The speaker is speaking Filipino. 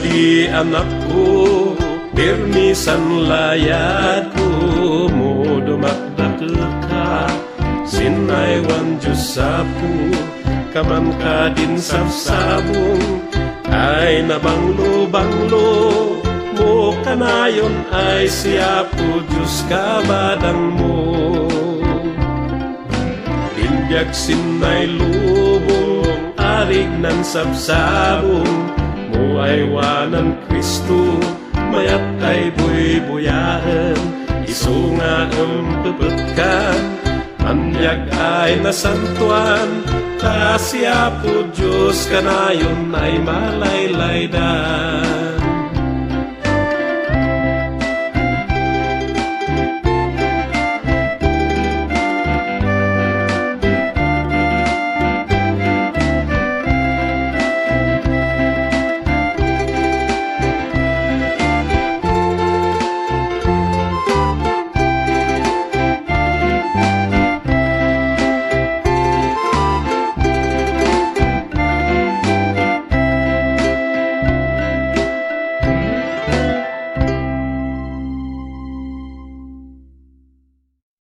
di anak ko, pirmisan layad ko mo dumakdakil ka, sinaywan Diyos sapo, kaman ka din sabsabong, ay nabanglo-banglo, mo kanayon ay siya po Diyos kabadang mo. Tindyag sinay lubong, arig ng sabsabong, mo ay wanan Kristo, mayat ay buy-buyahan, isunga ang puput ka, anyag ay nasantuan, ta siya po Diyos kanayon ay malaylaydan.